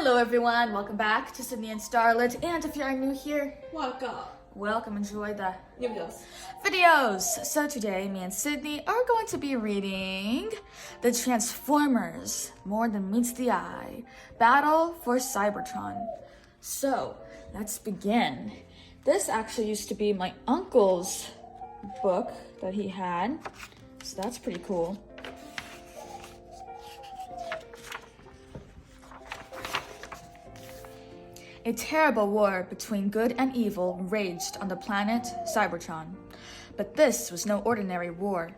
Hello everyone, welcome back to Sydney and Starlet, and if you're new here, welcome, enjoy the new videos. So today, me and Sydney are going to be reading The Transformers, More Than Meets the Eye, Battle for Cybertron. So, let's begin. This actually used to be my uncle's book that he had, so that's pretty cool. A terrible war between good and evil raged on the planet Cybertron. But this was no ordinary war,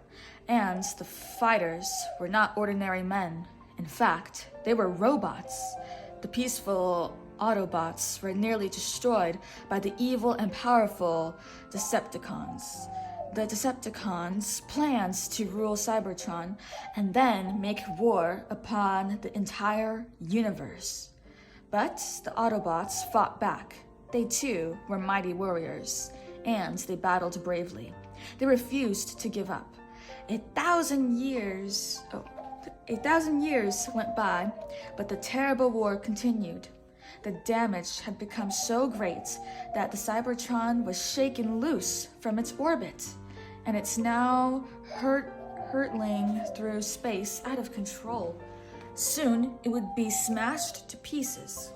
and the fighters were not ordinary men. In fact, they were robots. The peaceful Autobots were nearly destroyed by the evil and powerful Decepticons. The Decepticons' plans to rule Cybertron and then make war upon the entire universe. But the Autobots fought back. They too were mighty warriors, and they battled bravely. They refused to give up. 1,000 years went by, but the terrible war continued. The damage had become so great that the Cybertron was shaken loose from its orbit, and it's now hurtling through space out of control. Soon, it would be smashed to pieces.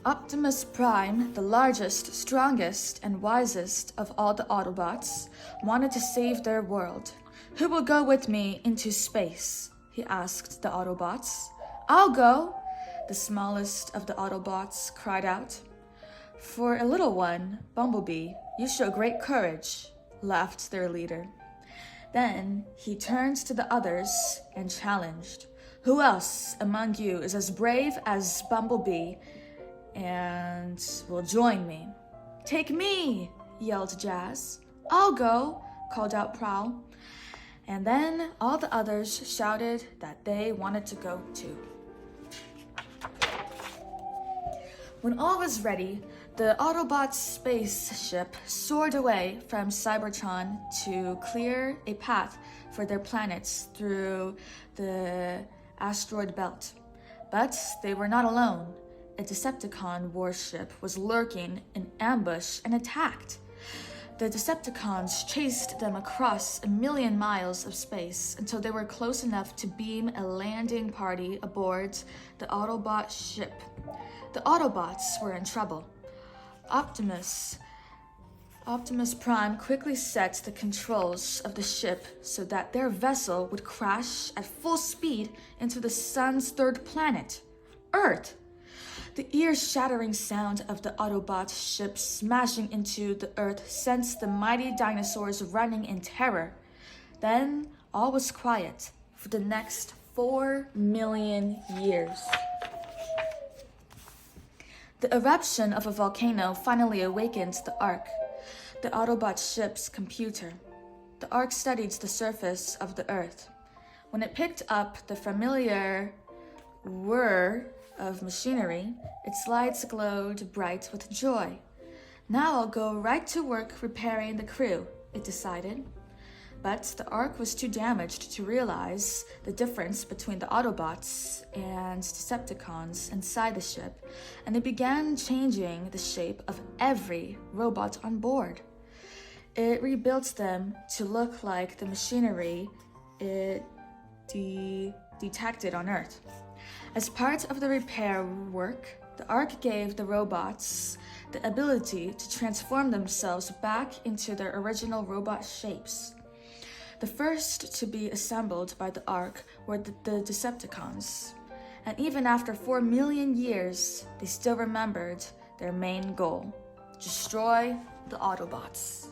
Optimus Prime, the largest, strongest, and wisest of all the Autobots, wanted to save their world. "Who will go with me into space?" he asked the Autobots. "I'll go," the smallest of the Autobots cried out. "For a little one, Bumblebee, you show great courage," laughed their leader. Then he turned to the others and challenged, "Who else among you is as brave as Bumblebee and will join me?" "Take me," yelled Jazz. "I'll go," called out Prowl. And then all the others shouted that they wanted to go too. When all was ready, the Autobot spaceship soared away from Cybertron to clear a path for their planets through the asteroid belt. But they were not alone. A Decepticon warship was lurking in ambush and attacked. The Decepticons chased them across 1,000,000 miles of space until they were close enough to beam a landing party aboard the Autobot ship. The Autobots were in trouble. Optimus Prime quickly set the controls of the ship so that their vessel would crash at full speed into the sun's third planet, Earth. The ear-shattering sound of the Autobot ship smashing into the Earth sent the mighty dinosaurs running in terror. Then all was quiet for the next 4 million years. The eruption of a volcano finally awakened the Ark, the Autobot ship's computer. The Ark studied the surface of the Earth. When it picked up the familiar whir of machinery, its lights glowed bright with joy. "Now I'll go right to work repairing the crew," it decided. But the Ark was too damaged to realize the difference between the Autobots and Decepticons inside the ship, and it began changing the shape of every robot on board. It rebuilt them to look like the machinery it detected on Earth. As part of the repair work, the Ark gave the robots the ability to transform themselves back into their original robot shapes. The first to be assembled by the Ark were the Decepticons, and even after 4 million years, they still remembered their main goal: destroy the Autobots.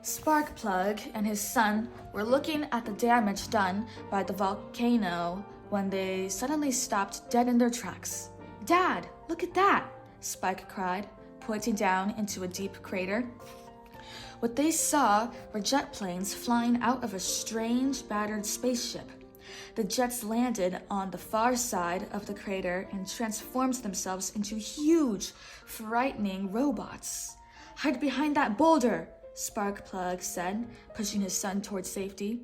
Sparkplug and his son were looking at the damage done by the volcano when they suddenly stopped dead in their tracks. "Dad, look at that!" Spike cried, pointing down into a deep crater. What they saw were jet planes flying out of a strange, battered spaceship. The jets landed on the far side of the crater and transformed themselves into huge, frightening robots. Hide behind that boulder, Sparkplug said, pushing his son towards safety.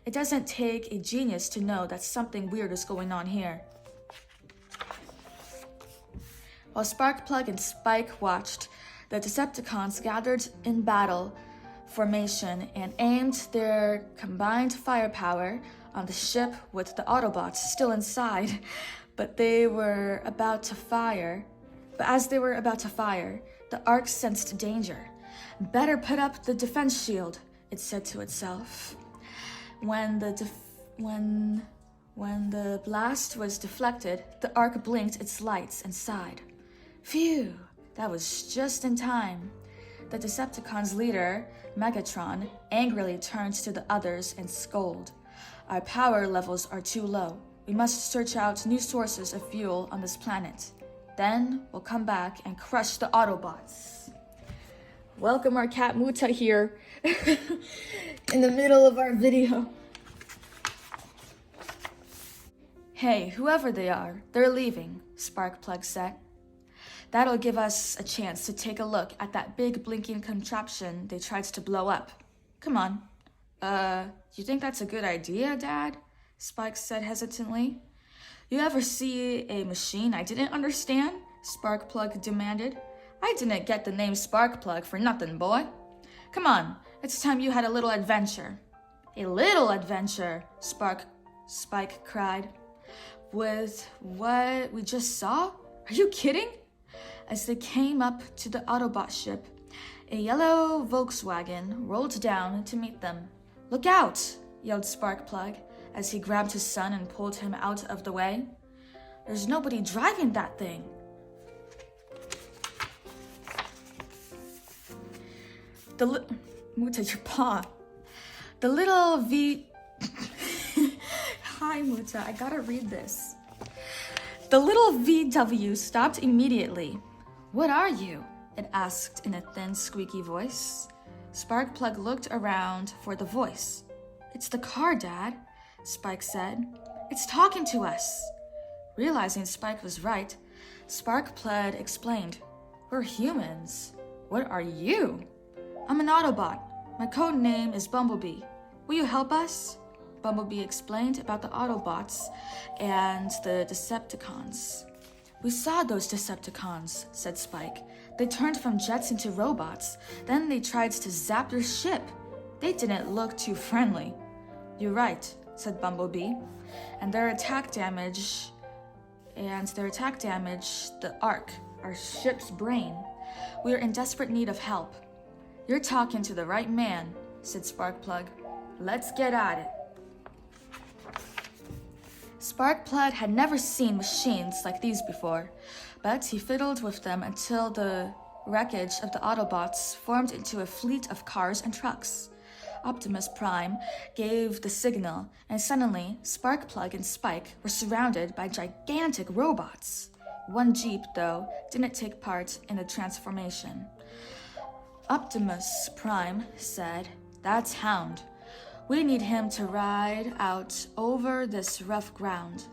It doesn't take a genius to know that something weird is going on here. While Sparkplug and Spike watched, the Decepticons gathered in battle formation and aimed their combined firepower on the ship with the Autobots still inside. But as they were about to fire, the Ark sensed danger. Better put up the defense shield, it said to itself. When the blast was deflected, the Ark blinked its lights and sighed. Phew, that was just in time. The Decepticons' leader, Megatron, angrily turned to the others and scolded. Our power levels are too low. We must search out new sources of fuel on this planet. Then we'll come back and crush the Autobots. Welcome our cat Muta here in the middle of our video. Hey, whoever they are, they're leaving, Sparkplug said. That'll give us a chance to take a look at that big blinking contraption they tried to blow up. Come on. You think that's a good idea, Dad? Spike said hesitantly. You ever see a machine I didn't understand? Sparkplug demanded. I didn't get the name Sparkplug for nothing, boy. Come on, it's time you had a little adventure. A little adventure, Spike cried. With what we just saw? Are you kidding? As they came up to the Autobot ship, a yellow Volkswagen rolled down to meet them. Look out, yelled Sparkplug as he grabbed his son and pulled him out of the way. There's nobody driving that thing. Muta, your paw. The little V... Hi, Muta, I gotta read this. The little VW stopped immediately. What are you? It asked in a thin, squeaky voice. Sparkplug looked around for the voice. It's the car, Dad, Spike said. It's talking to us. Realizing Spike was right, Sparkplug explained. We're humans. What are you? I'm an Autobot. My code name is Bumblebee. Will you help us? Bumblebee explained about the Autobots and the Decepticons. We saw those Decepticons, said Spike. They turned from jets into robots. Then they tried to zap your ship. They didn't look too friendly. You're right, said Bumblebee. And their attack damaged the Ark, our ship's brain. We are in desperate need of help. You're talking to the right man, said Sparkplug. Let's get at it. Sparkplug had never seen machines like these before, but he fiddled with them until the wreckage of the Autobots formed into a fleet of cars and trucks. Optimus Prime gave the signal, and suddenly Sparkplug and Spike were surrounded by gigantic robots. One Jeep, though, didn't take part in the transformation. Optimus Prime said, "That's Hound. We need him to ride out over this rough ground.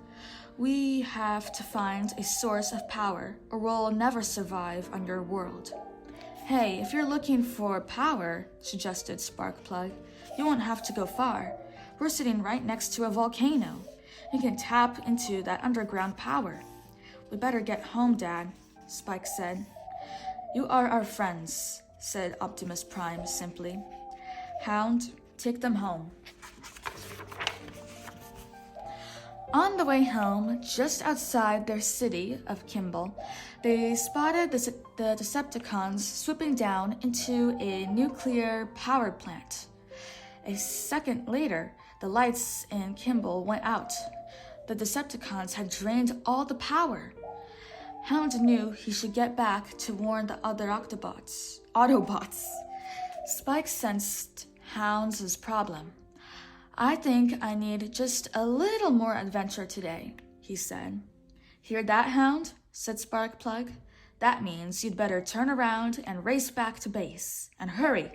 We have to find a source of power, or we'll never survive on your world." Hey, if you're looking for power, suggested Sparkplug, you won't have to go far. We're sitting right next to a volcano. You can tap into that underground power. We better get home, Dad, Spike said. You are our friends, said Optimus Prime simply. Hound, take them home. On the way home, just outside their city of Kimball, they spotted the Decepticons swooping down into a nuclear power plant. A second later, the lights in Kimball went out. The Decepticons had drained all the power. Hound knew he should get back to warn the other Autobots. Spike sensed Hound's problem. I think I need just a little more adventure today, he said. Hear that, Hound? Said Sparkplug. That means you'd better turn around and race back to base. And hurry.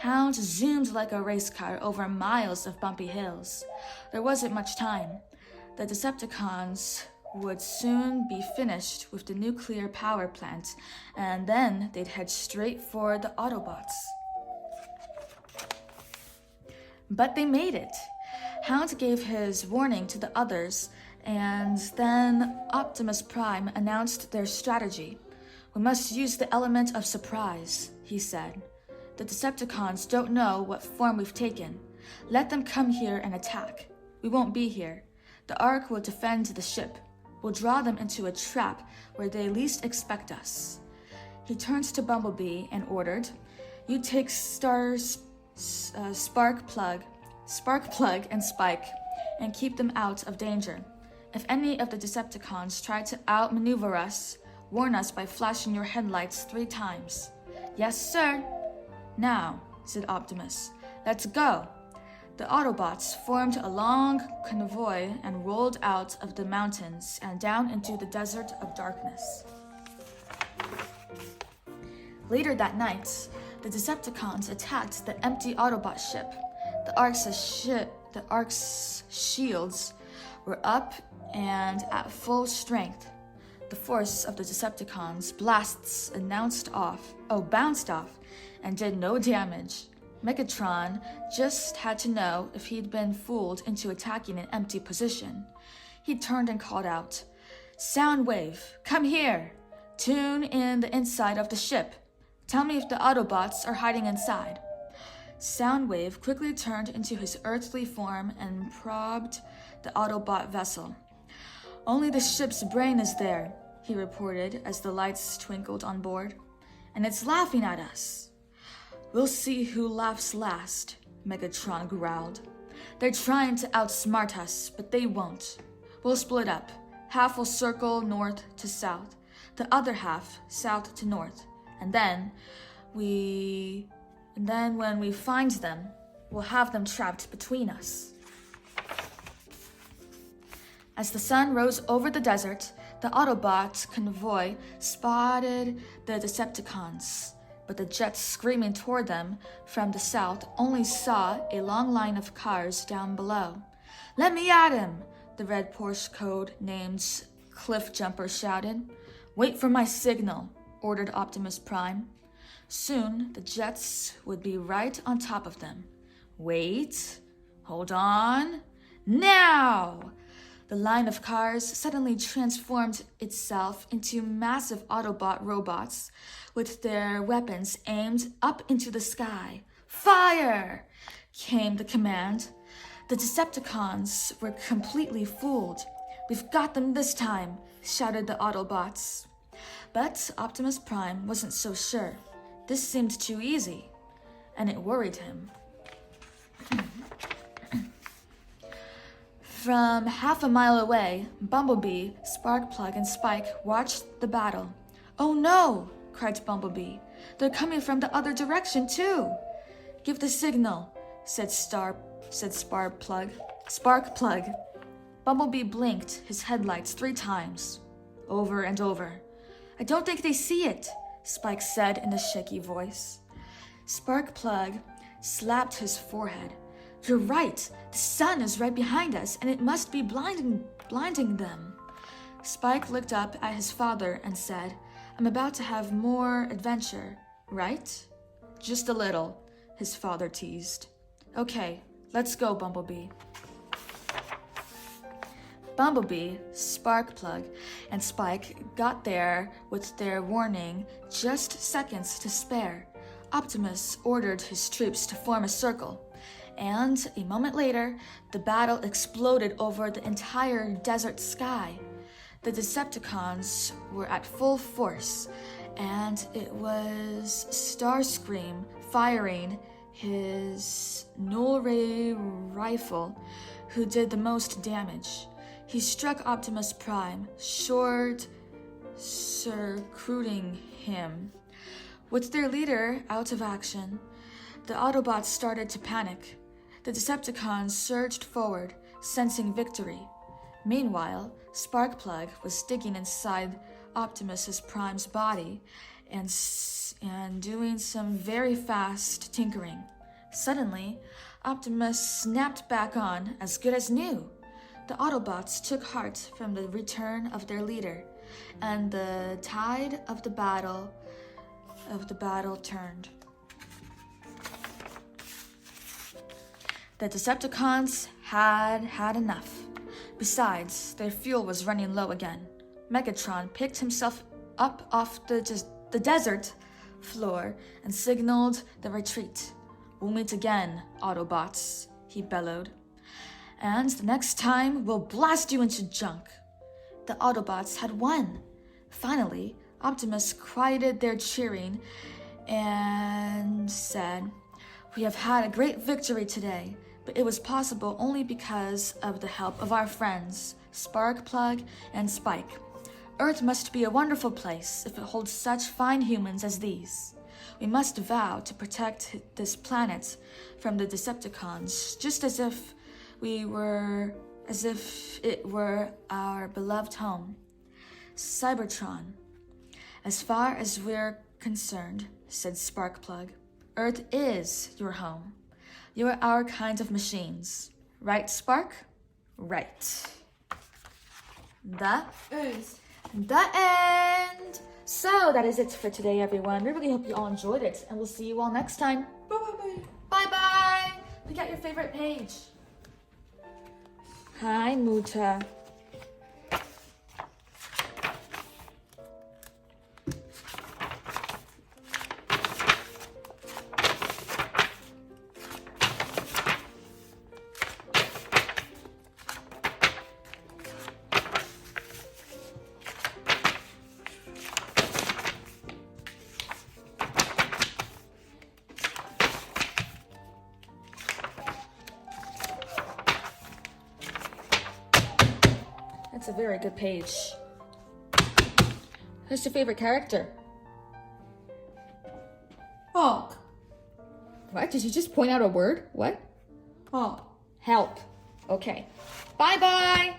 Hound zoomed like a race car over miles of bumpy hills. There wasn't much time. The Decepticons would soon be finished with the nuclear power plant, and then they'd head straight for the Autobots. But they made it. Hound gave his warning to the others, and then Optimus Prime announced their strategy. "We must use the element of surprise," he said. "The Decepticons don't know what form we've taken. Let them come here and attack. We won't be here. The Ark will defend the ship. We'll draw them into a trap where they least expect us." He turned to Bumblebee and ordered, "You take Sparkplug and Spike and keep them out of danger. If any of the Decepticons try to outmaneuver us, warn us by flashing your headlights 3 times." "Yes, sir." "Now," said Optimus, "let's go." The Autobots formed a long convoy and rolled out of the mountains and down into the desert of darkness. Later that night, the Decepticons attacked the empty Autobot ship. The Ark's shields were up and at full strength. The force of the Decepticons' blasts bounced off and did no damage. Megatron just had to know if he'd been fooled into attacking an empty position. He turned and called out, "Soundwave, come here! Tune in the inside of the ship. Tell me if the Autobots are hiding inside." Soundwave quickly turned into his earthly form and probed the Autobot vessel. "Only the ship's brain is there," he reported as the lights twinkled on board. "And it's laughing at us." "We'll see who laughs last," Megatron growled. "They're trying to outsmart us, but they won't. We'll split up. Half will circle north to south, the other half south to north, and then when we find them, we'll have them trapped between us." As the sun rose over the desert, the Autobot convoy spotted the Decepticons, but the jets screaming toward them from the south only saw a long line of cars down below. "Let me at him!" the red Porsche code named Cliff Jumper shouted. "Wait for my signal," ordered Optimus Prime. Soon the jets would be right on top of them. "Wait, hold on, now!" The line of cars suddenly transformed itself into massive Autobot robots with their weapons aimed up into the sky. "Fire!" came the command. The Decepticons were completely fooled. "We've got them this time," shouted the Autobots. But Optimus Prime wasn't so sure. This seemed too easy, and it worried him. From half a mile away, Bumblebee, Sparkplug, and Spike watched the battle. "Oh no!" cried Bumblebee. "They're coming from the other direction too!" "Give the signal," said Sparkplug. Bumblebee blinked his headlights 3 times, over and over. "I don't think they see it," Spike said in a shaky voice. Sparkplug slapped his forehead. "You're right. The sun is right behind us, and it must be blinding them." Spike looked up at his father and said, "I'm about to have more adventure, right?" "Just a little," his father teased. "Okay, let's go, Bumblebee." Bumblebee, Sparkplug, and Spike got there with their warning just seconds to spare. Optimus ordered his troops to form a circle, and a moment later, the battle exploded over the entire desert sky. The Decepticons were at full force, and it was Starscream firing his null-ray rifle who did the most damage. He struck Optimus Prime, short-circuiting him. With their leader out of action, the Autobots started to panic. The Decepticons surged forward, sensing victory. Meanwhile, Sparkplug was digging inside Optimus Prime's body and doing some very fast tinkering. Suddenly, Optimus snapped back on as good as new. the Autobots took heart from the return of their leader, and the tide of the battle turned. The Decepticons had enough. Besides, their fuel was running low again. Megatron picked himself up off the desert floor and signaled the retreat. "We'll meet again, Autobots," he bellowed. "And the next time, we'll blast you into junk." The Autobots had won. Finally, Optimus quieted their cheering and said, "We have had a great victory today, but it was possible only because of the help of our friends, Sparkplug and Spike. Earth must be a wonderful place if it holds such fine humans as these. We must vow to protect this planet from the Decepticons, just as if it were our beloved home. Cybertron, as far as we're concerned," said Sparkplug, "Earth is your home. You are our kind of machines. Right, Spark?" "Right." The end. So that is it for today, everyone. We really hope you all enjoyed it, and we'll see you all next time. Bye-bye. Bye-bye. Pick out your favorite page. Hi, Muta. That's a very good page. Who's your favorite character? Hulk. What? Did you just point out a word? What? Hulk. Help. Okay. Bye-bye.